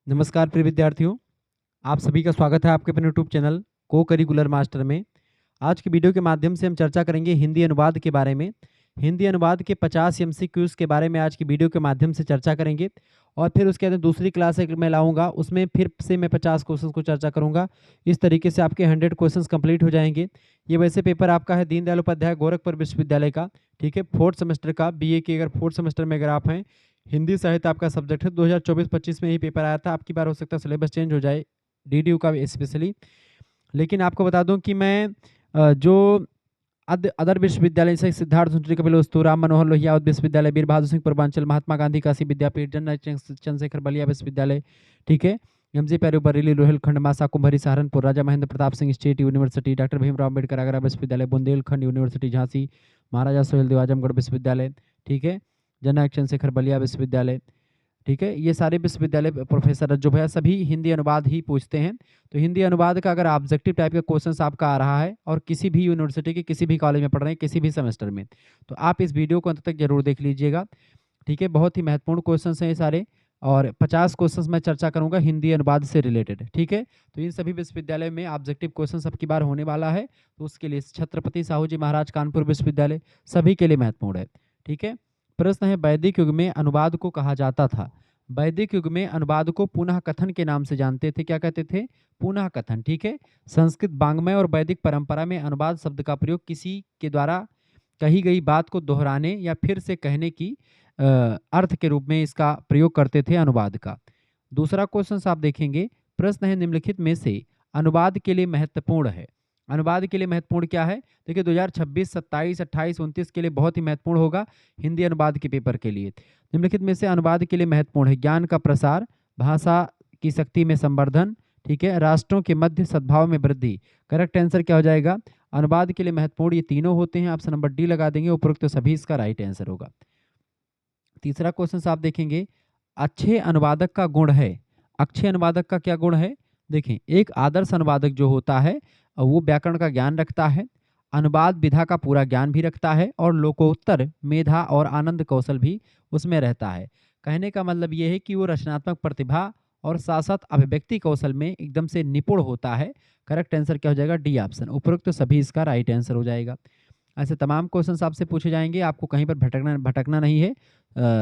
नमस्कार प्रिय विद्यार्थियों, आप सभी का स्वागत है आपके अपने यूट्यूब चैनल को करिकुलर मास्टर में। आज की वीडियो के माध्यम से हम चर्चा करेंगे हिंदी अनुवाद के बारे में। हिंदी अनुवाद के 50 एमसीक्यूज़ के बारे में आज की वीडियो के माध्यम से चर्चा करेंगे और फिर उसके बाद दूसरी क्लास एक मैं लाऊंगा, उसमें फिर से मैं 50 क्वेश्चन को चर्चा करूंगा। इस तरीके से आपके 100 क्वेश्चन कंप्लीट हो जाएंगे। ये वैसे पेपर आपका है दीनदयाल उपाध्याय गोरखपुर विश्वविद्यालय का, ठीक है, 4th सेमेस्टर का, बीए के अगर 4th सेमेस्टर में अगर आप हैं, हिंदी साहित्य आपका सब्जेक्ट है। 2024-25 में ही पेपर आया था, आपकी बार हो सकता है सिलेबस चेंज हो जाए डीडीयू का स्पेशली। लेकिन आपको बता दूं कि मैं जो अदर विश्वविद्यालय से सिद्धार्थ सुंदरी कपिलवस्तु, राम मनोहर लोहिया विश्वविद्यालय, वीर बहादुर सिंह पूर्वांचल, महात्मा गांधी काशी विद्यापीठ, जननायक चंद्रशेखर बलिया विश्वविद्यालय, ठीक है, MG Pairu Bareilly, Rohilkhand, Maa Shakumbhari Saharanpur, Raja Mahendra Pratap Singh state university, doctor Bhimrao Ambedkar Agra विश्वविद्यालय, बुंदेलखंड यूनिवर्सिटी झांसी, महाराजा सोहेलदेव आजमगढ़ विश्वविद्यालय, ठीक है, जननायक चंद्रशेखर बलिया विश्वविद्यालय, ठीक है। ये सारे विश्वविद्यालय प्रोफेसर जो है सभी हिंदी अनुवाद ही पूछते हैं। तो हिंदी अनुवाद का अगर ऑब्जेक्टिव टाइप का क्वेश्चंस आपका आ रहा है और किसी भी यूनिवर्सिटी के किसी भी कॉलेज में पढ़ रहे हैं किसी भी सेमेस्टर में, तो आप इस वीडियो को अंत तक जरूर देख लीजिएगा, ठीक है। बहुत ही महत्वपूर्ण क्वेश्चंस हैं ये सारे और 50 क्वेश्चंस मैं चर्चा करूंगा हिंदी अनुवाद से रिलेटेड, ठीक है। तो इन सभी विश्वविद्यालय में ऑब्जेक्टिव क्वेश्चन अब की बार होने वाला है, तो उसके लिए छत्रपति साहू जी महाराज कानपुर विश्वविद्यालय सभी के लिए महत्वपूर्ण है, ठीक है। प्रश्न है, वैदिक युग में अनुवाद को कहा जाता था। वैदिक युग में अनुवाद को पुनः कथन के नाम से जानते थे। क्या कहते थे? पुनः कथन, ठीक है। संस्कृत वाङ्मय और वैदिक परंपरा में अनुवाद शब्द का प्रयोग किसी के द्वारा कही गई बात को दोहराने या फिर से कहने की अर्थ के रूप में इसका प्रयोग करते थे अनुवाद का। दूसरा क्वेश्चन आप देखेंगे, प्रश्न है, निम्नलिखित में से अनुवाद के लिए महत्वपूर्ण है। अनुवाद के लिए महत्वपूर्ण क्या है? देखिए 2026, 27, 28, 29 के लिए बहुत ही महत्वपूर्ण होगा हिंदी अनुवाद के पेपर के लिए। निम्नलिखित में से अनुवाद के लिए महत्वपूर्ण है, ज्ञान का प्रसार, भाषा की शक्ति में संवर्धन, ठीक है, राष्ट्रों के मध्य सद्भाव में वृद्धि। करेक्ट आंसर क्या हो जाएगा? अनुवाद के लिए महत्वपूर्ण ये तीनों होते हैं। ऑप्शन नंबर डी लगा देंगे, उपरोक्त सभी इसका राइट आंसर होगा। तीसरा क्वेश्चन आप देखेंगे, अच्छे अनुवादक का गुण है। अच्छे अनुवादक का क्या गुण है? देखें, एक आदर्श अनुवादक जो होता है वो व्याकरण का ज्ञान रखता है, अनुवाद विधा का पूरा ज्ञान भी रखता है और लोकोत्तर मेधा और आनंद कौशल भी उसमें रहता है। कहने का मतलब ये है कि वो रचनात्मक प्रतिभा और साथ साथ अभिव्यक्ति कौशल में एकदम से निपुण होता है। करेक्ट आंसर क्या हो जाएगा? डी ऑप्शन, उपरोक्त सभी इसका राइट आंसर हो जाएगा। ऐसे तमाम क्वेश्चंस आपसे पूछे जाएंगे, आपको कहीं पर भटकना नहीं है।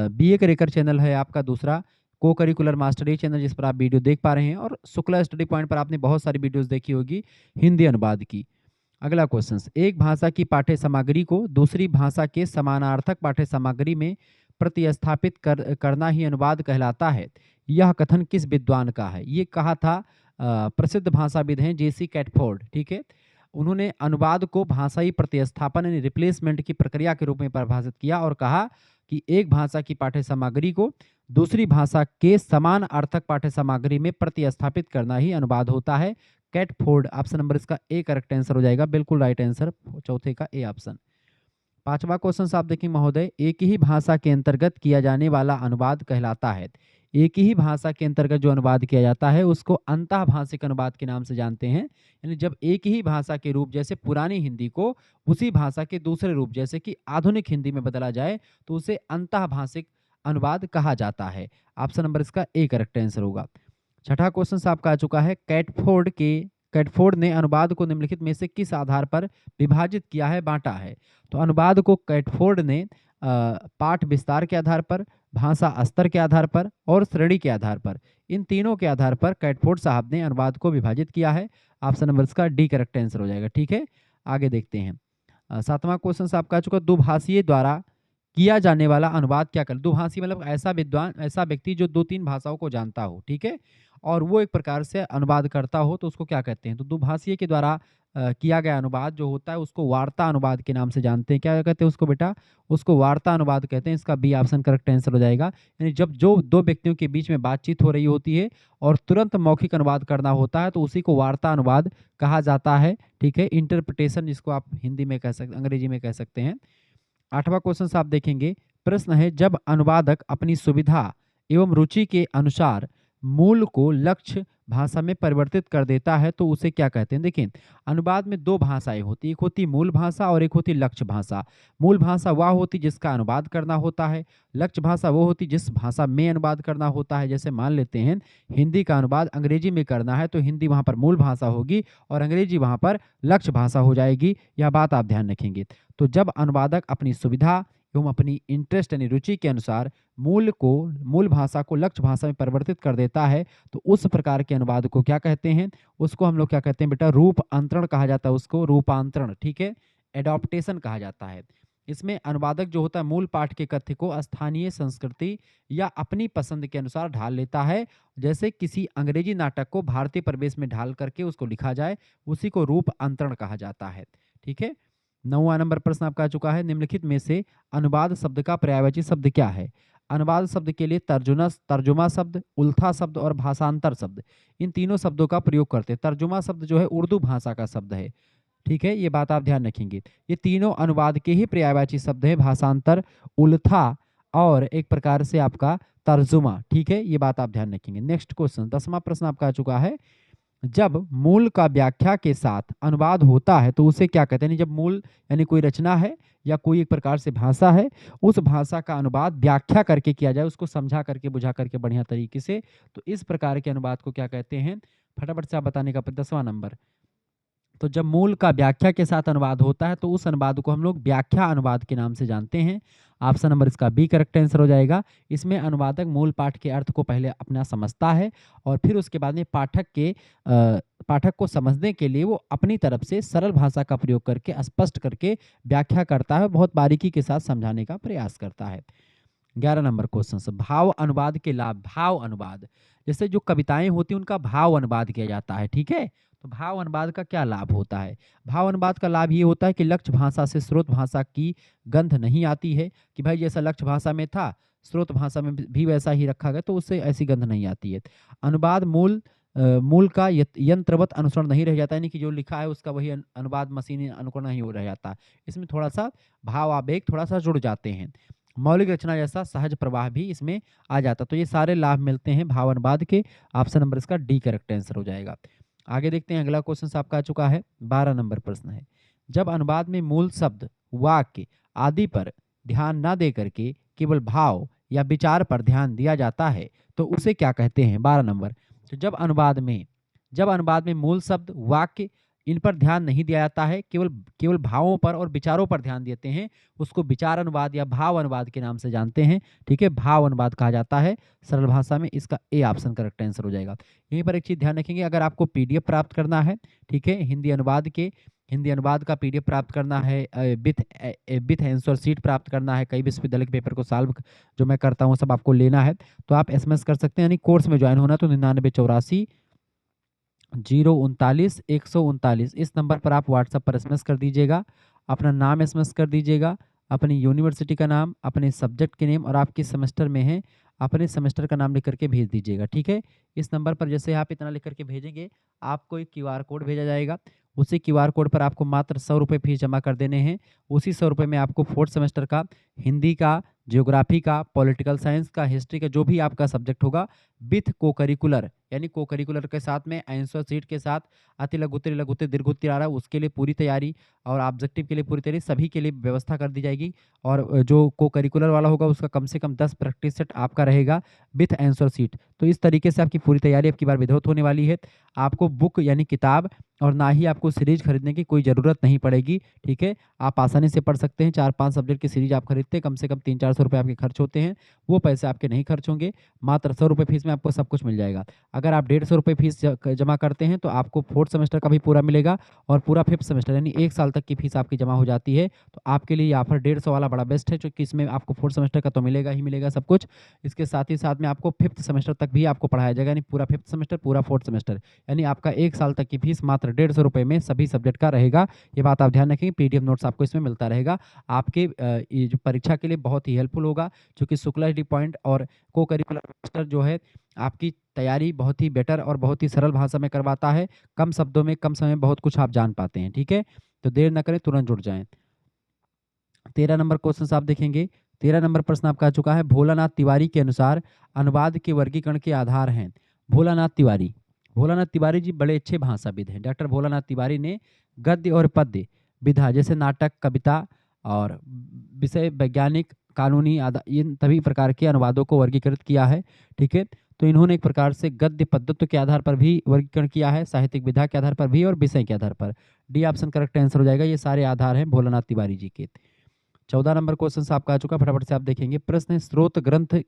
बीए करिकुलर चैनल है आपका दूसरा को करिकुलर मास्टर ये चैनल, जिस पर आप वीडियो देख पा रहे हैं, और शुक्ला स्टडी पॉइंट पर आपने बहुत सारी वीडियोस देखी होगी हिंदी अनुवाद की। अगला क्वेश्चन, एक भाषा की पाठ्य सामग्री को दूसरी भाषा के समानार्थक पाठ्य सामग्री में प्रतिस्थापित करना ही अनुवाद कहलाता है। यह कथन किस विद्वान का है? ये कहा था प्रसिद्ध भाषाविद हैं जेसी कैटफोर्ड, ठीक है। उन्होंने अनुवाद को भाषाई प्रतिस्थापन यानी रिप्लेसमेंट की प्रक्रिया के रूप में परिभाषित किया और कहा कि एक भाषा की पाठ्य सामग्री को दूसरी भाषा के समान अर्थक पाठ्य सामग्री में प्रतिस्थापित करना ही अनुवाद होता है। कैटफोर्ड, ऑप्शन नंबर इसका ए करेक्ट आंसर हो जाएगा, बिल्कुल राइट आंसर चौथे का ए ऑप्शन। पांचवा क्वेश्चन आप देखें महोदय, एक ही भाषा के अंतर्गत किया जाने वाला अनुवाद कहलाता है। एक ही भाषा के अंतर्गत जो अनुवाद किया जाता है उसको अंतः भाषिक अनुवाद के नाम से जानते हैं। यानी जब एक ही भाषा के रूप जैसे पुरानी हिंदी को उसी भाषा के दूसरे रूप जैसे कि आधुनिक हिंदी में बदला जाए तो उसे अंतः भाषिक अनुवाद कहा जाता है। ऑप्शन नंबर इसका ए करेक्ट आंसर होगा। छठा क्वेश्चन आपका आ चुका है, कैटफोर्ड ने अनुवाद को निम्नलिखित में से किस आधार पर विभाजित किया है, बांटा है? तो अनुवाद को कैटफोर्ड ने पाठ विस्तार के आधार पर, भाषा स्तर के आधार पर और श्रेणी के आधार पर, इन तीनों के आधार पर कैटफोर्ड साहब ने अनुवाद को विभाजित किया है। ऑप्शन नंबर इसका डी करेक्ट आंसर हो जाएगा, ठीक है। आगे देखते हैं, सातवां क्वेश्चन आपका आ चुका, दुभाषीय द्वारा किया जाने वाला अनुवाद क्या कर? दुभाषी मतलब ऐसा विद्वान, ऐसा व्यक्ति जो 2-3 भाषाओं को जानता हो, ठीक है, और वो एक प्रकार से अनुवाद करता हो, तो उसको क्या कहते हैं? तो दुभाषीय के द्वारा किया गया अनुवाद जो होता है उसको वार्ता अनुवाद के नाम से जानते हैं। क्या कहते हैं उसको बेटा? उसको वार्ता अनुवाद कहते हैं। इसका बी ऑप्शन करेक्ट आंसर हो जाएगा। यानी जब जो दो व्यक्तियों के बीच में बातचीत हो रही होती है और तुरंत मौखिक अनुवाद करना होता है तो उसी को वार्ता अनुवाद कहा जाता है, ठीक है। इंटरप्रिटेशन जिसको आप हिंदी में कह सकते, अंग्रेजी में कह सकते हैं। आठवां क्वेश्चन आप देखेंगे, प्रश्न है, जब अनुवादक अपनी सुविधा एवं रुचि के अनुसार मूल को लक्ष्य भाषा में परिवर्तित कर देता है तो उसे क्या कहते हैं? देखिए, अनुवाद में दो भाषाएं होती हैं, एक होती मूल भाषा और एक होती लक्ष्य भाषा। मूल भाषा वह होती जिसका अनुवाद करना होता है, लक्ष्य भाषा वो होती जिस भाषा में अनुवाद करना होता है। जैसे मान लेते हैं हिंदी का अनुवाद अंग्रेजी में करना है तो हिंदी वहाँ पर मूल भाषा होगी और अंग्रेजी वहाँ पर लक्ष्य भाषा हो जाएगी। यह बात आप ध्यान रखेंगे। तो जब अनुवादक अपनी सुविधा एवं अपनी इंटरेस्ट यानी रुचि के अनुसार मूल भाषा को लक्ष्य भाषा में परिवर्तित कर देता है तो उस प्रकार के अनुवाद को क्या कहते हैं? उसको हम लोग क्या कहते हैं बेटा? रूपांतरण कहा जाता है, उसको रूपांतरण, ठीक है, एडॉप्टेशन कहा जाता है। इसमें अनुवादक जो होता है मूल पाठ के कथ्य को स्थानीय संस्कृति या अपनी पसंद के अनुसार ढाल लेता है। जैसे किसी अंग्रेजी नाटक को भारतीय परिवेश में ढाल करके उसको लिखा जाए, उसी को रूपांतरण कहा जाता है। ठीक है। 9वां नंबर प्रश्न आपका आ चुका है, निम्नलिखित में से अनुवाद शब्द का पर्यायवाची शब्द क्या है? अनुवाद शब्द के लिए तर्जुमा शब्द, उल्था शब्द और भाषांतर शब्द, इन तीनों शब्दों का प्रयोग करते हैं। तर्जुमा शब्द जो है उर्दू भाषा का शब्द है, ठीक है, ये बात आप ध्यान रखेंगे। ये तीनों अनुवाद के ही पर्यायवाची शब्द है, भाषांतर, उल्था और एक प्रकार से आपका तर्जुमा, ठीक है, ये बात आप ध्यान रखेंगे। नेक्स्ट क्वेश्चन, 10वां प्रश्न आपका आ चुका है, जब मूल का व्याख्या के साथ अनुवाद होता है तो उसे क्या कहते हैं? जब मूल यानी कोई रचना है या कोई एक प्रकार से भाषा है, उस भाषा का अनुवाद व्याख्या करके किया जाए, उसको समझा करके बुझा करके बढ़िया तरीके से, तो इस प्रकार के अनुवाद को क्या कहते हैं? फटाफट से आप बताने का 10वां नंबर। तो जब मूल का व्याख्या के साथ अनुवाद होता है तो उस अनुवाद को हम लोग व्याख्या अनुवाद के नाम से जानते हैं। ऑप्शन नंबर इसका बी करेक्ट आंसर हो जाएगा। इसमें अनुवादक मूल पाठ के अर्थ को पहले अपना समझता है और फिर उसके बाद में पाठक को समझने के लिए वो अपनी तरफ से सरल भाषा का प्रयोग करके स्पष्ट करके व्याख्या करता है, बहुत बारीकी के साथ समझाने का प्रयास करता है। 11 नंबर क्वेश्चन से भाव अनुवाद के लाभ। भाव अनुवाद, जैसे जो कविताएं होती हैं उनका भाव अनुवाद किया जाता है, ठीक है। तो भाव अनुवाद का क्या लाभ होता है? भाव अनुवाद का लाभ ये होता है कि लक्ष्य भाषा से स्रोत भाषा की गंध नहीं आती है, कि भाई जैसा लक्ष्य भाषा में था स्रोत भाषा में भी वैसा ही रखा गया तो उससे ऐसी गंध नहीं आती है। अनुवाद मूल का यंत्रवत अनुसरण नहीं रह जाता, यानी कि जो लिखा है उसका वही अनुवाद मशीनी अनुकरण नहीं हो रह जाता। इसमें थोड़ा सा भाव आवेग थोड़ा सा जुड़ जाते हैं, मौलिक रचना जैसा सहज प्रवाह भी इसमें आ जाता। तो ये सारे लाभ मिलते हैं भाव अनुवाद के। ऑप्शन नंबर इसका डी करेक्ट आंसर हो जाएगा। आगे देखते हैं, अगला क्वेश्चन आपका आ चुका है, 12 नंबर प्रश्न है, जब अनुवाद में मूल शब्द, वाक्य आदि पर ध्यान न दे करके केवल भाव या विचार पर ध्यान दिया जाता है तो उसे क्या कहते हैं? 12 नंबर। तो जब अनुवाद में मूल शब्द, वाक्य इन पर ध्यान नहीं दिया जाता है, केवल केवल भावों पर और विचारों पर ध्यान देते हैं, उसको विचार अनुवाद या भाव अनुवाद के नाम से जानते हैं, ठीक है, भाव अनुवाद कहा जाता है सरल भाषा में। इसका ए ऑप्शन करेक्ट आंसर हो जाएगा। यहीं पर एक चीज ध्यान रखेंगे, अगर आपको पीडीएफ प्राप्त करना है, ठीक है, हिंदी अनुवाद का पीडीएफ प्राप्त करना है, विथ आंसर शीट प्राप्त करना है, कई विश्वविद्यालय के पेपर को सॉल्व जो मैं करता हूँ सब आपको लेना है, तो आप एसएमएस कर सकते हैं, यानी कोर्स में ज्वाइन होना तो 9984 039 139 इस नंबर पर आप व्हाट्सएप पर एसएमएस कर दीजिएगा, अपना नाम एसएमएस कर दीजिएगा, अपनी यूनिवर्सिटी का नाम, अपने सब्जेक्ट के नेम और आप किस सेमेस्टर में हैं अपने सेमेस्टर का नाम लिख करके भेज दीजिएगा, ठीक है। इस नंबर पर जैसे आप इतना लिख करके भेजेंगे आपको एक क्यूआर कोड भेजा जाएगा, उसी क्यूआर कोड पर आपको मात्र 100 रुपये फीस जमा कर देने हैं। उसी 100 रुपये में आपको 4th सेमेस्टर का हिंदी का, ज्योग्राफी का, पॉलिटिकल साइंस का, हिस्ट्री का, जो भी आपका सब्जेक्ट होगा विथ को करिकुलर, यानी को करिकुलर के साथ में आंसर शीट के साथ अति लघुत्तरी लघुत्तरी दीर्घोत्तरी आ रहा है उसके लिए पूरी तैयारी और ऑब्जेक्टिव के लिए पूरी तैयारी, सभी के लिए व्यवस्था कर दी जाएगी। और जो को करिकुलर वाला होगा उसका कम से कम 10 प्रैक्टिस सेट आपका रहेगा विथ आंसर शीट। तो इस तरीके से आपकी पूरी तैयारी आपकी बार विधौत होने वाली है। आपको बुक यानी किताब और ना ही आपको सीरीज खरीदने की कोई ज़रूरत नहीं पड़ेगी, ठीक है। आप आसानी से पढ़ सकते हैं, 4-5 सब्जेक्ट की सीरीज आप खरीदते हैं, कम से कम 300-400 रुपये आपके खर्च होते हैं, वो पैसे आपके नहीं खर्च होंगे। मात्र 100 रुपये फीस में आपको सब कुछ मिल जाएगा। अगर आप 150 रुपये फीस जमा करते हैं तो आपको 4th सेमेस्टर का भी पूरा मिलेगा और पूरा 5th सेमेस्टर यानी 1 साल तक की फीस आपकी जमा हो जाती है। तो आपके लिए ये ऑफर 150 वाला बड़ा बेस्ट है, क्योंकि इसमें आपको 4th सेमेस्टर का तो मिलेगा ही मिलेगा सब कुछ, इसके साथ ही साथ में आपको 5th सेमेस्टर तक भी आपको पढ़ाया जाएगा, यानी पूरा 5th सेमेस्टर, पूरा 4th सेमेस्टर, यानी आपका 1 साल तक की फीस मात्र 150 रुपये में सभी सब्जेक्ट का रहेगा। ये बात आप ध्यान रखेंगे, पीडीएफ नोट्स आपको इसमें मिलता रहेगा। आपके ये जो परीक्षा के लिए बहुत ही हेल्पफुल होगा, क्योंकि शुक्ला डी पॉइंट और को करिकुलर मास्टर जो है आपकी तैयारी बहुत ही बेटर और बहुत ही सरल भाषा में करवाता है, कम शब्दों में कम समय में बहुत कुछ आप जान पाते हैं, ठीक है। तो देर न करें, तुरंत जुड़ जाएं। 13 नंबर क्वेश्चन आप देखेंगे, 13 नंबर प्रश्न आपका आ चुका है, भोलानाथ तिवारी के अनुसार अनुवाद के वर्गीकरण के आधार हैं। भोलानाथ तिवारी। भोलानाथ तिवारी जी बड़े अच्छे भाषाविद हैं। डॉक्टर भोलानाथ तिवारी ने गद्य और पद्य विधा जैसे नाटक, कविता और विषय वैज्ञानिक, कानूनी इन सभी प्रकार के अनुवादों को वर्गीकृत किया है। ठीक है, तो इन्होंने एक प्रकार से गद्य पद्धति के आधार पर भी वर्गीकरण किया है, साहित्यिक विधा के आधार पर भी और विषय के आधार पर। डी ऑप्शन करेक्ट आंसर हो जाएगा। ये सारे आधार हैं भोलानाथ तिवारी जी के। 14 नंबर क्वेश्चन आपका आ चुका, फटाफट से आप देखेंगे। प्रश्न है, स्रोत ग्रंथ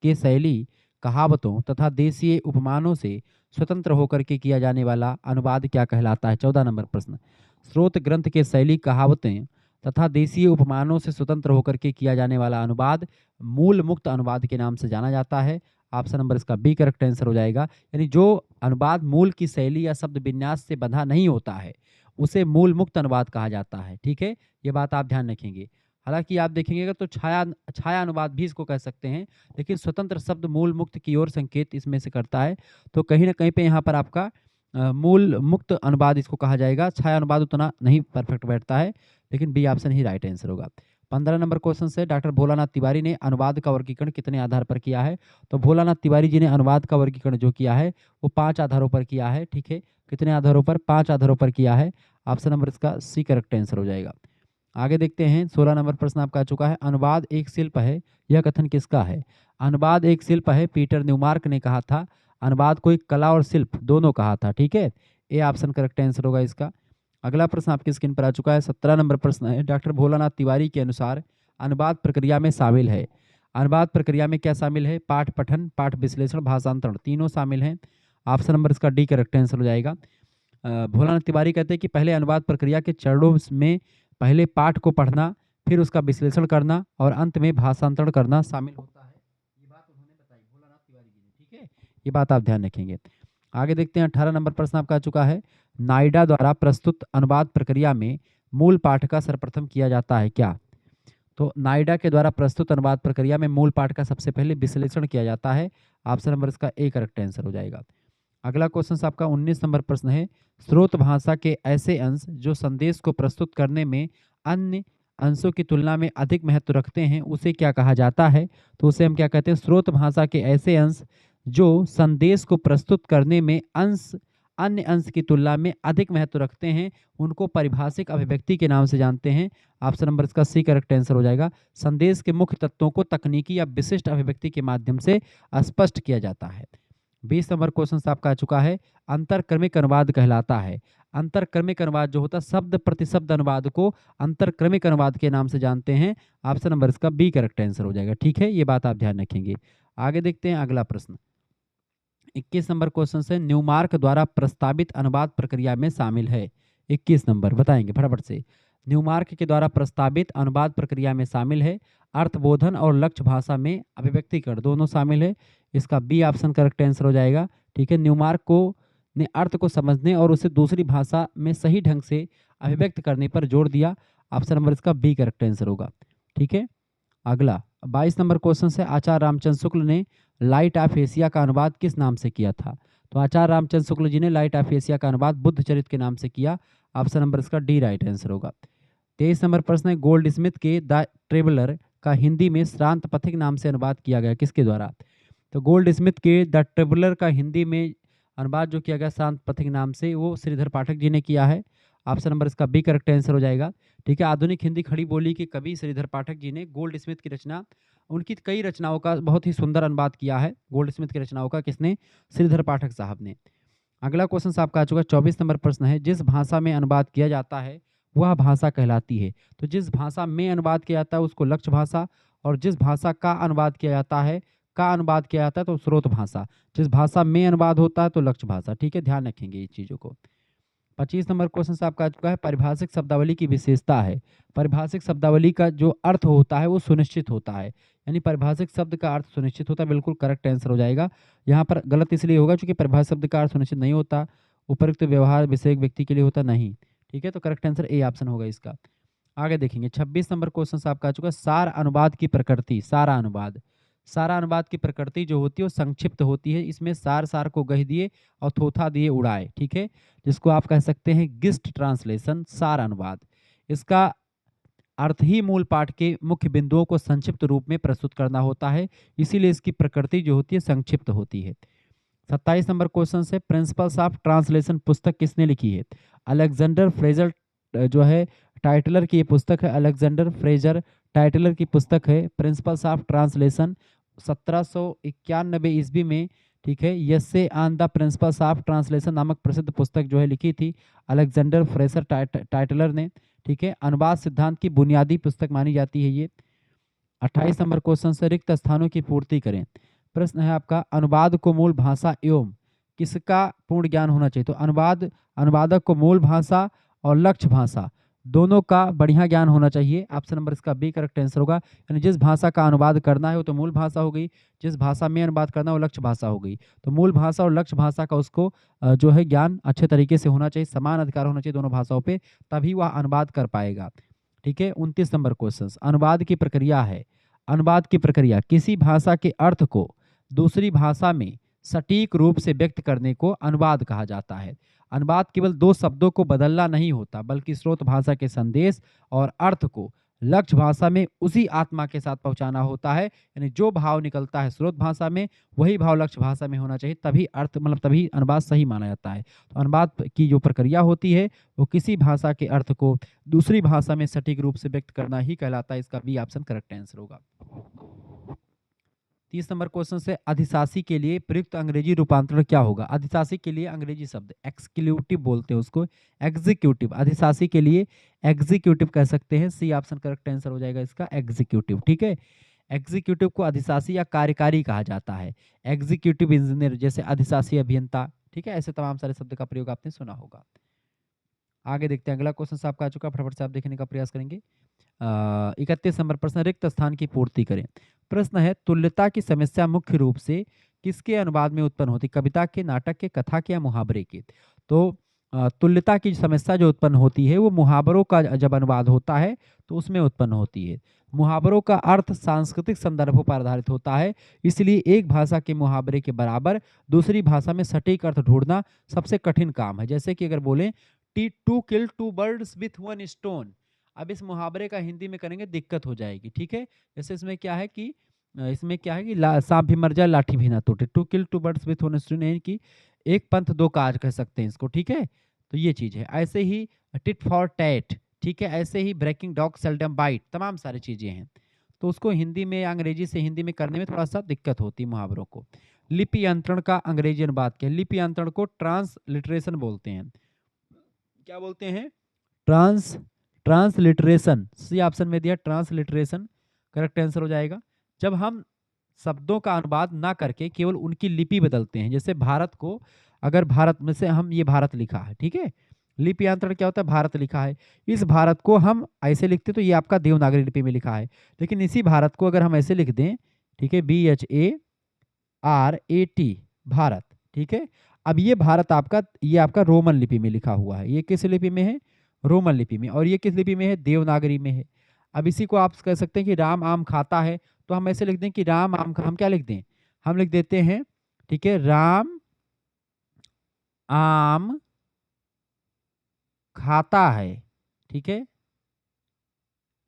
के शैली, कहावतों तथा देशीय उपमानों से स्वतंत्र होकर के किया जाने वाला अनुवाद क्या कहलाता है? 14 नंबर प्रश्न। स्रोत ग्रंथ के शैली, कहावतें तथा देशीय उपमानों से स्वतंत्र होकर के किया जाने वाला अनुवाद मूल मुक्त अनुवाद के नाम से जाना जाता है। ऑप्शन नंबर इसका बी करेक्ट आंसर हो जाएगा। यानी जो अनुवाद मूल की शैली या शब्द विन्यास से बंधा नहीं होता है उसे मूल मुक्त अनुवाद कहा जाता है। ठीक है, ये बात आप ध्यान रखेंगे। हालांकि आप देखेंगे तो छाया छाया अनुवाद भी इसको कह सकते हैं, लेकिन स्वतंत्र शब्द मूल मुक्त की ओर संकेत इसमें से करता है। तो कहीं ना कहीं पे यहाँ पर आपका मूल मुक्त अनुवाद इसको कहा जाएगा। छाया अनुवाद उतना नहीं परफेक्ट बैठता है, लेकिन बी ऑप्शन ही राइट आंसर होगा। 15 नंबर क्वेश्चन से, डॉक्टर भोलानाथ तिवारी ने अनुवाद का वर्गीकरण कितने आधार पर किया है? तो भोलानाथ तिवारी जी ने अनुवाद का वर्गीकरण जो किया है वो 5 आधारों पर किया है। ठीक है, कितने आधारों पर? 5 आधारों पर किया है। ऑप्शन नंबर इसका सी करेक्ट आंसर हो जाएगा। आगे देखते हैं, 16 नंबर प्रश्न आपका आ चुका है। अनुवाद एक शिल्प है, यह कथन किसका है? अनुवाद एक शिल्प है, पीटर न्यूमार्क ने कहा था। अनुवाद को एक कला और शिल्प दोनों कहा था। ठीक है, ए ऑप्शन करेक्ट आंसर होगा इसका। अगला प्रश्न आपकी स्क्रीन पर आ चुका है, 17 नंबर प्रश्न है। डॉक्टर भोलानाथ तिवारी के अनुसार अनुवाद प्रक्रिया में शामिल है। अनुवाद प्रक्रिया में क्या शामिल है? पाठ पठन, पाठ विश्लेषण, भाषांतरण, तीनों शामिल हैं। ऑप्शन नंबर इसका डी करेक्ट आंसर हो जाएगा। भोलानाथ तिवारी कहते हैं कि पहले अनुवाद प्रक्रिया के चरणों में पहले पाठ को पढ़ना, फिर उसका विश्लेषण करना और अंत में भाषांतरण करना शामिल होता है। ये बात उन्होंने बताई भोलानाथ तिवारी जी ने। ठीक है, ये बात आप ध्यान रखेंगे। आगे देखते हैं, 18 नंबर प्रश्न आपका आ चुका है। नाइडा द्वारा प्रस्तुत अनुवाद प्रक्रिया में मूल पाठ का सर्वप्रथम किया जाता है क्या? तो नाइडा के द्वारा प्रस्तुत अनुवाद प्रक्रिया में मूल पाठ का सबसे पहले विश्लेषण किया जाता है। ऑप्शन नंबर इसका ए करेक्ट आंसर हो जाएगा। अगला क्वेश्चन आपका 19 नंबर प्रश्न है। स्रोत भाषा के ऐसे अंश जो संदेश को प्रस्तुत करने में अन्य अंशों की तुलना में अधिक महत्व रखते हैं उसे क्या कहा जाता है? तो उसे हम क्या कहते हैं? स्रोत भाषा के ऐसे अंश जो संदेश को प्रस्तुत करने में अन्य अंश की तुलना में अधिक महत्व रखते हैं उनको परिभाषिक अभिव्यक्ति के नाम से जानते हैं। ऑप्शन नंबर इसका सी करेक्ट आंसर हो जाएगा। संदेश के मुख्य तत्वों को तकनीकी या विशिष्ट अभिव्यक्ति के माध्यम से स्पष्ट किया जाता है। 20 नंबर क्वेश्चन आपका आ चुका है। अंतरक्रमिक अनुवाद कहलाता है। अंतरक्रमिक अनुवाद जो होता है शब्द प्रतिशब्द अनुवाद को अंतरक्रमिक अनुवाद के नाम से जानते हैं। ऑप्शन नंबर इसका बी करेक्ट आंसर हो जाएगा। ठीक है, ये बात आप ध्यान रखेंगे। आगे देखते हैं अगला प्रश्न, 21 नंबर क्वेश्चन से, न्यूमार्क द्वारा प्रस्तावित अनुवाद प्रक्रिया में शामिल है। 21 नंबर बताएंगे फटाफट से। न्यूमार्क के द्वारा प्रस्तावित अनुवाद प्रक्रिया में शामिल है अर्थबोधन और लक्ष्य भाषा में अभिव्यक्तिकरण, दोनों शामिल है। इसका बी ऑप्शन करेक्ट आंसर हो जाएगा। ठीक है, न्यूमार्क को ने अर्थ को समझने और उसे दूसरी भाषा में सही ढंग से अभिव्यक्त करने पर जोर दिया। ऑप्शन नंबर इसका बी करेक्ट आंसर होगा। ठीक है, अगला 22 नंबर क्वेश्चन से, आचार्य रामचंद्र शुक्ल ने लाइट ऑफ एशिया का अनुवाद किस नाम से किया था? तो आचार्य रामचंद्र शुक्ल जी ने लाइट ऑफ एशिया का अनुवाद बुद्ध चरित के नाम से किया। ऑप्शन नंबर इसका डी राइट आंसर होगा। 23 नंबर प्रश्न है, गोल्ड स्मिथ के द ट्रेवलर का हिंदी में श्रांत पथिक नाम से अनुवाद किया गया, किसके द्वारा? तो गोल्ड स्मिथ के द ट्रेवलर का हिंदी में अनुवाद जो किया गया शांत पथिक नाम से, वो श्रीधर पाठक जी ने किया है। ऑप्शन नंबर इसका बी करेक्ट आंसर हो जाएगा। ठीक है, आधुनिक हिंदी खड़ी बोली के कवि श्रीधर पाठक जी ने गोल्ड स्मिथ की रचना, उनकी कई रचनाओं का बहुत ही सुंदर अनुवाद किया है। गोल्ड स्मिथ की रचनाओं का किसने? श्रीधर पाठक साहब ने। अगला क्वेश्चन आपका आ चुका 24 नंबर प्रश्न है, जिस भाषा में अनुवाद किया जाता है वह भाषा कहलाती है। तो जिस भाषा में अनुवाद किया जाता है उसको लक्ष्य भाषा, और जिस भाषा का अनुवाद किया जाता है तो स्रोत भाषा। जिस भाषा में अनुवाद होता है तो लक्ष्य भाषा। ठीक है, ध्यान रखेंगे इस चीज़ों को। 25 नंबर क्वेश्चन आपका आ चुका है, परिभाषिक शब्दावली की विशेषता है। परिभाषिक शब्दावली का जो अर्थ होता है वो सुनिश्चित होता है, यानी परिभाषिक शब्द का अर्थ सुनिश्चित होता है। बिल्कुल करेक्ट आंसर हो जाएगा। यहाँ पर गलत इसलिए होगा क्योंकि परिभाषिक शब्द का अर्थ सुनिश्चित नहीं होता, उपयुक्त व्यवहार विषय व्यक्ति के लिए होता नहीं। ठीक है, तो करेक्ट आंसर ए ऑप्शन होगा इसका। आगे देखेंगे 26 नंबर क्वेश्चन आपका आ चुका है, सार अनुवाद की प्रकृति। सारा अनुवाद की प्रकृति जो होती है वो संक्षिप्त होती है। इसमें सार को गह दिए और थोथा दिए उड़ाए। ठीक है, जिसको आप कह सकते हैं गिस्ट ट्रांसलेशन, सार अनुवाद। इसका अर्थ ही मूल पाठ के मुख्य बिंदुओं को संक्षिप्त रूप में प्रस्तुत करना होता है, इसीलिए इसकी प्रकृति जो होती है संक्षिप्त होती है। 27 नंबर क्वेश्चन से प्रिंसिपल्स ऑफ ट्रांसलेशन पुस्तक किसने लिखी है? अलेक्जेंडर फ्रेजर जो है टाइटलर की ये पुस्तक है। अलेक्जेंडर फ्रेजर टाइटलर की पुस्तक है प्रिंसिपल्स ऑफ ट्रांसलेशन। 1791 ईस्वी में, ठीक है, essay on the principles of translation नामक प्रसिद्ध पुस्तक जो है लिखी थी अलेक्जेंडर फ्रेजर टाइटलर ने। ठीक है, अनुवाद सिद्धांत की बुनियादी पुस्तक मानी जाती है ये। 28 नंबर क्वेश्चन से रिक्त स्थानों की पूर्ति करें। प्रश्न है आपका, अनुवाद को मूल भाषा एवं किसका पूर्ण ज्ञान होना चाहिए? तो अनुवादक को मूल भाषा और लक्ष्य भाषा दोनों का बढ़िया ज्ञान होना चाहिए। ऑप्शन नंबर इसका बी करेक्ट आंसर होगा। यानी जिस भाषा का अनुवाद करना है वो तो मूल भाषा हो गई, जिस भाषा में अनुवाद करना है वो लक्ष्य भाषा हो गई। तो मूल भाषा और लक्ष्य भाषा का उसको जो है ज्ञान अच्छे तरीके से होना चाहिए, समान अधिकार होना चाहिए दोनों भाषाओं पे, तभी वह अनुवाद कर पाएगा। ठीक है, 29 नंबर क्वेश्चन, अनुवाद की प्रक्रिया है। अनुवाद की प्रक्रिया किसी भाषा के अर्थ को दूसरी भाषा में सटीक रूप से व्यक्त करने को अनुवाद कहा जाता है। अनुवाद केवल दो शब्दों को बदलना नहीं होता, बल्कि स्रोत भाषा के संदेश और अर्थ को लक्ष्य भाषा में उसी आत्मा के साथ पहुंचाना होता है। यानी जो भाव निकलता है स्रोत भाषा में वही भाव लक्ष्य भाषा में होना चाहिए, तभी अर्थ मतलब तभी अनुवाद सही माना जाता है। तो अनुवाद की जो प्रक्रिया होती है वो किसी भाषा के अर्थ को दूसरी भाषा में सटीक रूप से व्यक्त करना ही कहलाता है। इसका बी ऑप्शन करेक्ट आंसर होगा। 30 नंबर क्वेश्चन से अधिशासी के लिए प्रयुक्त अंग्रेजी रूपांतरण क्या होगा? अधिशासी के लिए अंग्रेजी शब्द एक्सक्यूटिव बोलते हैं उसको, एग्जीक्यूटिव। अधिशासी के लिए एग्जीक्यूटिव कह सकते हैं। सी ऑप्शन करेक्ट आंसर हो जाएगा इसका, एग्जीक्यूटिव। ठीक है, एग्जीक्यूटिव को अधिशासी या कार्यकारी कहा जाता है। एग्जीक्यूटिव इंजीनियर जैसे अधिशासी अभियंता, ठीक है, ऐसे तमाम सारे शब्द का प्रयोग आपने सुना होगा। आगे देखते हैं, अगला क्वेश्चन आपका आ चुका, फटाफट से आप देखने का प्रयास करेंगे। 31 नंबर प्रश्न, रिक्त स्थान की पूर्ति करें। प्रश्न है, तुल्यता की समस्या मुख्य रूप से किसके अनुवाद में उत्पन्न होती? कविता के, नाटक के, कथा के या मुहावरे के? तो तुल्यता की समस्या जो उत्पन्न होती है वो मुहावरों का जब अनुवाद होता है तो उसमें उत्पन्न होती है। मुहावरों का अर्थ सांस्कृतिक संदर्भों पर आधारित होता है, इसलिए एक भाषा के मुहावरे के बराबर दूसरी भाषा में सटीक अर्थ ढूंढना सबसे कठिन काम है। जैसे कि अगर बोलें to kill two birds with one stone, अब इस मुहावरे का हिंदी में करेंगे दिक्कत हो जाएगी। ठीक है, जैसे इसमें क्या है कि सांप भी मर जाए लाठी भी ना टूटे। To kill two birds with one stone, यानी कि एक पंथ दो काज कह सकते हैं इसको। ठीक है, तो ये चीज है। ऐसे ही टिट फॉर टैट, ठीक है, ऐसे ही ब्रेकिंग डॉग सेल्डम बाइट, तमाम सारी चीजें हैं। तो उसको हिंदी में अंग्रेजी से हिंदी में करने में थोड़ा सा दिक्कत होती है मुहावरों को। लिपि यंत्रण का अंग्रेजी अनुवाद क्या है? लिपि यंत्रण को ट्रांसलिटरेशन बोलते हैं। क्या बोलते हैं? ट्रांसलिटरेशन। सी ऑप्शन में दिया ट्रांसलिटरेशन, करेक्ट आंसर हो जाएगा। जब हम शब्दों का अनुवाद ना करके केवल उनकी लिपि बदलते हैं, जैसे भारत को अगर भारत में से हम ये भारत लिखा है, ठीक है, लिपि यंत्रण क्या होता है? भारत लिखा है, इस भारत को हम ऐसे लिखते तो ये आपका देवनागरी लिपि में लिखा है, लेकिन इसी भारत को अगर हम ऐसे लिख दें, ठीक है, BHARAT भारत, ठीक है, अब ये भारत ये आपका रोमन लिपि में लिखा हुआ है। ये किस लिपि में है? रोमन लिपि में। और ये किस लिपि में है? देवनागरी में है। अब इसी को आप कह सकते हैं कि राम आम खाता है, तो हम ऐसे लिख दें कि राम आम हम क्या लिख दें? हम लिख देते हैं, ठीक है, राम आम खाता है, ठीक है,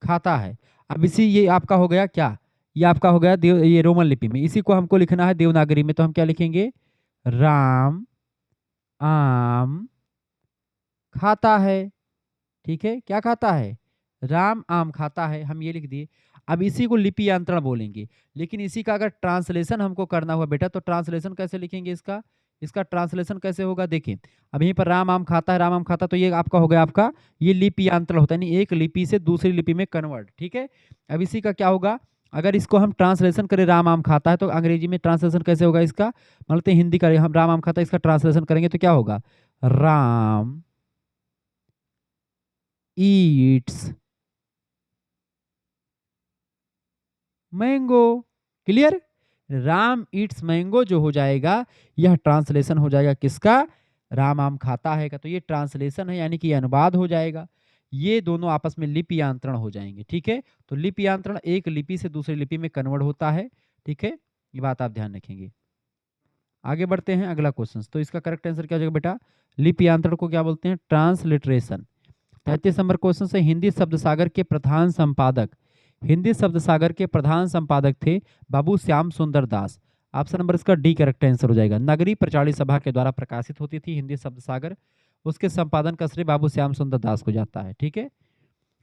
खाता है। अब ये आपका हो गया क्या? ये आपका हो गया ये रोमन लिपि में। इसी को हमको लिखना है देवनागरी में, तो हम क्या लिखेंगे? राम आम खाता है, ठीक है, क्या खाता है? राम आम खाता है, हम ये लिख दिए। अब इसी को लिपि यंत्रण बोलेंगे, लेकिन इसी का अगर ट्रांसलेशन हमको करना हुआ बेटा, तो ट्रांसलेशन कैसे लिखेंगे इसका ट्रांसलेशन कैसे होगा? देखिए, अब यहीं पर राम आम खाता है, राम आम खाता, तो ये आपका हो गया, आपका ये लिपि यंत्रण होता है, यानी एक लिपि से दूसरी लिपि में कन्वर्ट। ठीक है, अब इसी का क्या होगा? अगर इसको हम ट्रांसलेशन करें राम आम खाता है, तो अंग्रेजी में ट्रांसलेशन कैसे होगा इसका? मतलब हिंदी करें हम राम आम खाता है, इसका ट्रांसलेशन करेंगे तो क्या होगा? Ram Yeats mango. Clear? Ram Yeats mango जो हो जाएगा, यह ट्रांसलेशन हो जाएगा किसका? राम आम खाता है का। तो ये ट्रांसलेशन है, यानी कि अनुवाद हो जाएगा। ये दोनों आपस में लिपि यांत्रण हो जाएंगे। ठीक है, तो लिपि यांत्रण एक लिपि से दूसरी लिपि में कन्वर्ट होता है। ठीक है, ये बात आप ध्यान रखेंगे। आगे बढ़ते हैं, अगला क्वेश्चन। तो इसका करेक्ट आंसर क्या हो जाएगा बेटा? लिपि यांत्रण को क्या बोलते हैं? ट्रांसलिटरेशन। 33 नंबर क्वेश्चन से हिंदी शब्द सागर के प्रधान संपादक थे बाबू श्याम सुंदर दास। ऑप्शन नंबर इसका डी करेक्ट आंसर हो जाएगा। नगरी प्रचारित सभा के द्वारा प्रकाशित होती थी हिंदी शब्द सागर, उसके संपादन का श्रेय बाबू श्याम सुंदर दास को जाता है। ठीक है,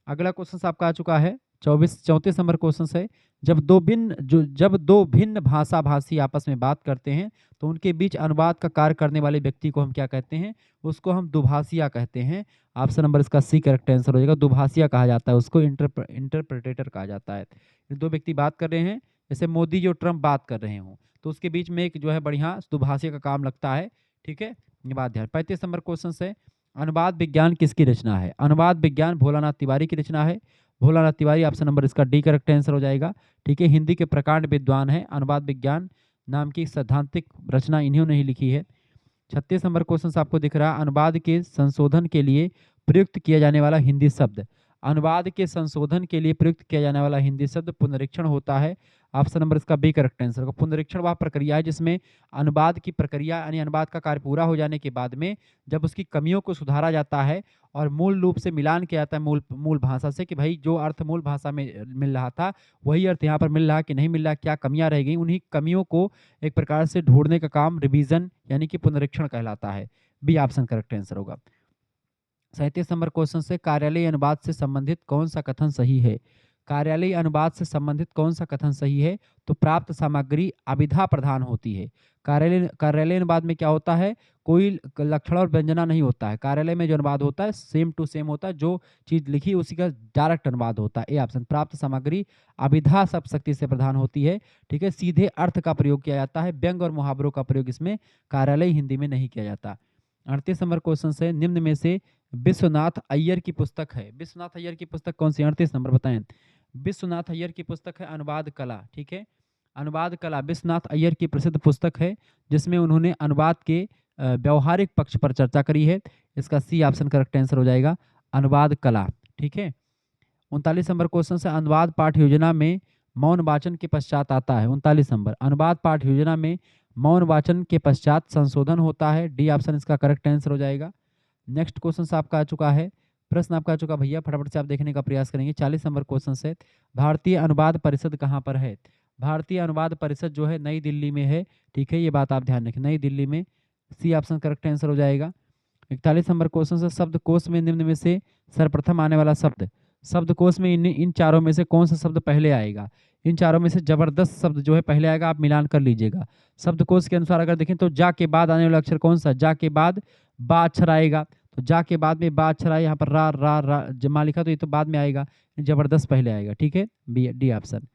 अगला क्वेश्चन आपका आ चुका है 34 नंबर क्वेश्चन है। जब दो भिन्न भाषा भाषी आपस में बात करते हैं तो उनके बीच अनुवाद का कार्य करने वाले व्यक्ति को हम क्या कहते हैं? उसको हम दुभाषिया कहते हैं। ऑप्शन नंबर इसका सी करेक्ट आंसर हो जाएगा। दुभाषिया कहा जाता है उसको, इंटरप्रेटेटर कहा जाता है। दो व्यक्ति बात कर रहे हैं, जैसे मोदी जो ट्रम्प बात कर रहे हों, तो उसके बीच में एक जो है बढ़िया दुभाषिया का काम लगता है। ठीक है, ये बात ध्यान। 35 नंबर क्वेश्चन है, अनुवाद विज्ञान किसकी रचना है? अनुवाद विज्ञान भोलानाथ तिवारी की रचना है। भोलानाथ तिवारी, ऑप्शन नंबर इसका डी करेक्ट आंसर हो जाएगा। ठीक है, हिंदी के प्रकांड विद्वान है। अनुवाद विज्ञान नाम की सैद्धांतिक रचना इन्होंने ही लिखी है। 36 नंबर क्वेश्चन आपको दिख रहा है, अनुवाद के संशोधन के लिए प्रयुक्त किया जाने वाला हिंदी शब्द। अनुवाद के संशोधन के लिए प्रयुक्त किया जाने वाला हिंदी शब्द पुनरीक्षण होता है। ऑप्शन नंबर इसका बी करेक्ट आंसर होगा। पुनरीक्षण वह प्रक्रिया है जिसमें अनुवाद की प्रक्रिया यानी अनुवाद का कार्य पूरा हो जाने के बाद में जब उसकी कमियों को सुधारा जाता है और मूल रूप से मिलान किया जाता है मूल भाषा से, कि भाई जो अर्थ मूल भाषा में मिल रहा था वही अर्थ यहाँ पर मिल रहा कि नहीं मिल रहा, क्या कमियां रह गई, उन्हीं कमियों को एक प्रकार से ढूंढने का काम रिवीजन यानी कि पुनरीक्षण कहलाता है। बी ऑप्शन करेक्ट आंसर होगा। 37 नंबर क्वेश्चन से, कार्यालय अनुवाद से संबंधित कौन सा कथन सही है? कार्यालय अनुवाद से संबंधित कौन सा कथन सही है? तो प्राप्त सामग्री अभिधा प्रधान होती है। कार्यालय अनुवाद में क्या होता है? कोई लक्षण और व्यंजना नहीं होता है। कार्यालय में जो अनुवाद होता है सेम टू सेम होता है, जो चीज लिखी उसी का डायरेक्ट अनुवाद होता है। A option. प्राप्त सामग्री अभिधा सब शक्ति से प्रधान होती है। ठीक है, सीधे अर्थ का प्रयोग किया जाता है, व्यंग और मुहावरों का प्रयोग इसमें कार्यालय हिंदी में नहीं किया जाता। 38 नंबर क्वेश्चन से, निम्न में से विश्वनाथ अय्यर की पुस्तक है। विश्वनाथ अय्यर की पुस्तक कौन सी? 38 नंबर बताएं। विश्वनाथ अय्यर की पुस्तक है अनुवाद कला। ठीक है, अनुवाद कला विश्वनाथ अय्यर की प्रसिद्ध पुस्तक है जिसमें उन्होंने अनुवाद के व्यवहारिक पक्ष पर चर्चा करी है। इसका सी ऑप्शन करेक्ट आंसर हो जाएगा, अनुवाद कला। ठीक है, 39 नंबर क्वेश्चन से, अनुवाद पाठ योजना में मौन वाचन के पश्चात आता है। 39 नंबर, अनुवाद पाठ योजना में मौन वाचन के पश्चात संशोधन होता है। डी ऑप्शन इसका करेक्ट आंसर हो जाएगा। नेक्स्ट क्वेश्चन आपका आ चुका है, प्रश्न आपका आ चुका भैया, फटाफट से आप देखने का प्रयास करेंगे। 40 नंबर क्वेश्चन से, भारतीय अनुवाद परिषद कहाँ पर है? भारतीय अनुवाद परिषद जो है नई दिल्ली में है। ठीक है, ये बात आप ध्यान रखें, नई दिल्ली में। सी ऑप्शन करेक्ट आंसर हो जाएगा। 41 नंबर क्वेश्चन से, शब्दकोश में निम्न में से सर्वप्रथम आने वाला शब्द। शब्दकोश में इन चारों में से कौन सा शब्द पहले आएगा? इन चारों में से जबरदस्त शब्द जो है पहले आएगा, आप मिलान कर लीजिएगा। शब्दकोश के अनुसार अगर देखें तो जा के बाद आने वाला अक्षर कौन सा? जा के बाद बा अक्षर आएगा, तो जा के बाद में बा अक्षर आए, यहाँ पर रा रा रा जमा लिखा तो ये तो बाद में आएगा, जबरदस्त पहले आएगा। ठीक है, B D option.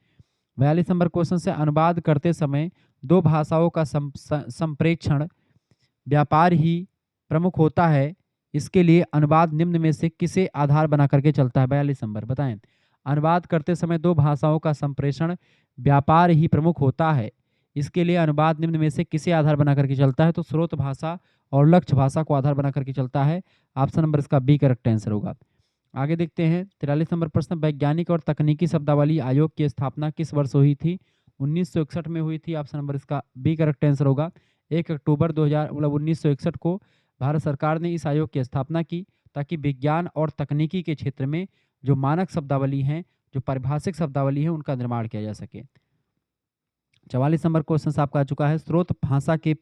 42 number question से, अनुवाद करते समय दो भाषाओं का संप्रेक्षण व्यापार ही प्रमुख होता है, इसके लिए अनुवाद निम्न में से किसे आधार बना करके चलता है? 42 नंबर बताएं। अनुवाद करते समय दो भाषाओं का संप्रेषण व्यापार ही प्रमुख होता है, इसके लिए अनुवाद निम्न में से किसे आधार बना करके चलता है? तो स्रोत भाषा और लक्ष्य भाषा को आधार बना करके चलता है। ऑप्शन नंबर इसका बी करेक्ट आंसर होगा। आगे देखते हैं 43 नंबर प्रश्न, वैज्ञानिक और तकनीकी शब्दावली आयोग की स्थापना किस वर्ष हुई थी? 1961 में हुई थी। ऑप्शन नंबर इसका बी करेक्ट आंसर होगा। 1 अक्टूबर 1961 को भारत सरकार ने इस आयोग की स्थापना की ताकि विज्ञान और तकनीकी के क्षेत्र में जो मानक शब्दावली हैं, जो पारिभाषिक शब्दावली है, उनका निर्माण किया जा सके। 44 नंबर क्वेश्चन आपका आ चुका है, स्रोत भाषा के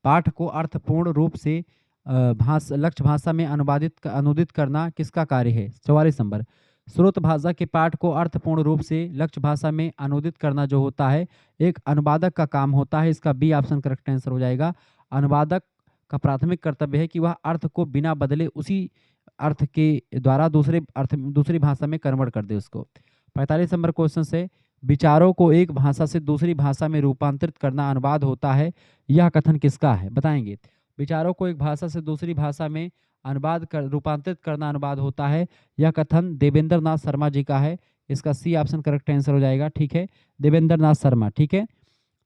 पाठ को अर्थपूर्ण रूप से लक्ष्य भाषा में अनुदित करना किसका कार्य है? 44 नंबर, स्रोत भाषा के पाठ को अर्थपूर्ण रूप से लक्ष्य भाषा में अनुदित करना जो होता है एक अनुवादक का काम होता है। इसका बी ऑप्शन करेक्ट आंसर हो जाएगा। अनुवादक का प्राथमिक कर्तव्य है कि वह अर्थ को बिना बदले उसी अर्थ के द्वारा दूसरी भाषा में कन्वर्ट कर दे उसको। 45 नंबर क्वेश्चन से, विचारों को एक भाषा से दूसरी भाषा में रूपांतरित करना अनुवाद होता है, यह कथन किसका है? बताएंगे। विचारों को एक भाषा से दूसरी भाषा में रूपांतरित करना अनुवाद होता है, यह कथन देवेंद्र नाथ शर्मा जी का है। इसका सी ऑप्शन करेक्ट आंसर हो जाएगा। ठीक है, देवेंद्र नाथ शर्मा। ठीक है,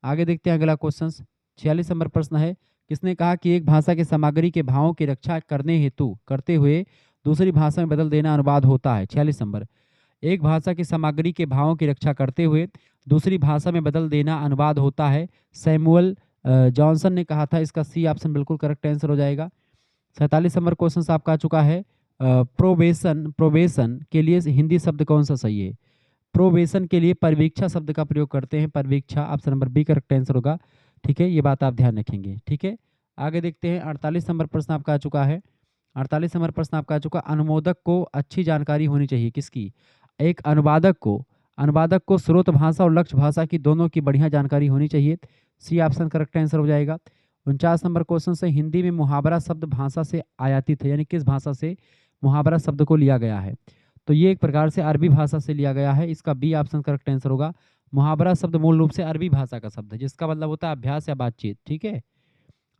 आगे देखते हैं अगला क्वेश्चन। 46 नंबर प्रश्न है, किसने कहा कि एक भाषा की सामग्री के भावों की रक्षा करते हुए दूसरी भाषा में बदल देना अनुवाद होता है? 46 नंबर, एक भाषा की सामग्री के भावों की रक्षा करते हुए दूसरी भाषा में बदल देना अनुवाद होता है, सैमुअल जॉनसन ने कहा था। इसका सी ऑप्शन बिल्कुल करेक्ट आंसर हो जाएगा। 47 नंबर क्वेश्चन आपका आ चुका है, प्रोबेशन के लिए हिंदी शब्द कौन सा सही है? प्रोबेशन के लिए परिवीक्षा शब्द का प्रयोग करते हैं, परिवीक्षा। Option number B correct answer होगा। ठीक है, ये बात आप ध्यान रखेंगे। ठीक है, आगे देखते हैं 48 नंबर प्रश्न आपका आ चुका है। 48 नंबर प्रश्न आपका आ चुका, अनुमोदक को अच्छी जानकारी होनी चाहिए किसकी? एक अनुवादक को स्रोत भाषा और लक्ष्य भाषा की दोनों की बढ़िया जानकारी होनी चाहिए। सी ऑप्शन करेक्ट आंसर हो जाएगा। 49 नंबर क्वेश्चन से, हिंदी में मुहावरा शब्द भाषा से आयातित है, यानी किस भाषा से मुहावरा शब्द को लिया गया है? तो ये एक प्रकार से अरबी भाषा से लिया गया है, इसका बी ऑप्शन करेक्ट आंसर होगा। मुहावरा शब्द मूल रूप से अरबी भाषा का शब्द है, जिसका मतलब होता है अभ्यास या बातचीत। ठीक है,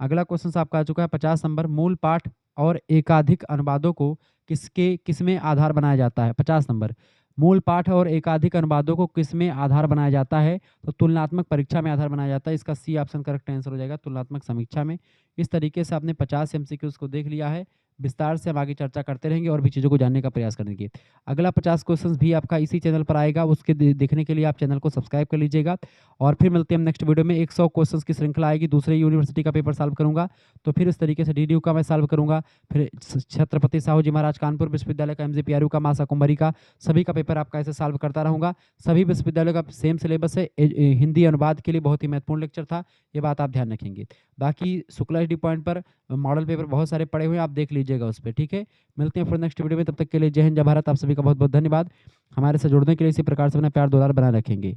अगला क्वेश्चन आपका आ चुका है 50 नंबर, मूल पाठ और एकाधिक अनुवादों को किसमें आधार बनाया जाता है? 50 नंबर, मूल पाठ और एकाधिक अनुवादों को किसमें आधार बनाया जाता है? तो तुलनात्मक परीक्षा में आधार बनाया जाता है, इसका सी ऑप्शन करेक्ट आंसर हो जाएगा, तुलनात्मक समीक्षा में। इस तरीके से आपने 50 एमसीक्यूज को देख लिया है। विस्तार से हम आगे चर्चा करते रहेंगे और भी चीज़ों को जानने का प्रयास करेंगे। अगला 50 क्वेश्चन भी आपका इसी चैनल पर आएगा, उसके देखने के लिए आप चैनल को सब्सक्राइब कर लीजिएगा। और फिर मिलते हैं हम नेक्स्ट वीडियो में। 100 क्वेश्चंस की श्रृंखला आएगी, दूसरे यूनिवर्सिटी का पेपर सॉल्व करूंगा, तो फिर इस तरीके से डीडीयू का मैं सॉल्व करूंगा, फिर छत्रपति साहू जी महाराज कानपुर विश्वविद्यालय का, एमजीपीआरयू का, मासा कुंभरी का, सभी का पेपर आपका ऐसे सॉल्व करता रहूंगा। सभी विश्वविद्यालयों का सेम सिलेबस है। हिंदी अनुवाद के लिए बहुत ही महत्वपूर्ण लेक्चर था, ये बात आप ध्यान रखेंगे। बाकी शुक्ला डी पॉइंट पर मॉडल पेपर बहुत सारे पड़े हुए हैं, आप देख लीजिएगा उस पर। ठीक है, मिलते हैं फिर नेक्स्ट वीडियो में, तब तक के लिए जय हिंद जय भारत। आप सभी का बहुत बहुत धन्यवाद। हमारे साथ जुड़ने के लिए इसी प्रकार से अपना प्यार दुलार बनाए रखेंगे।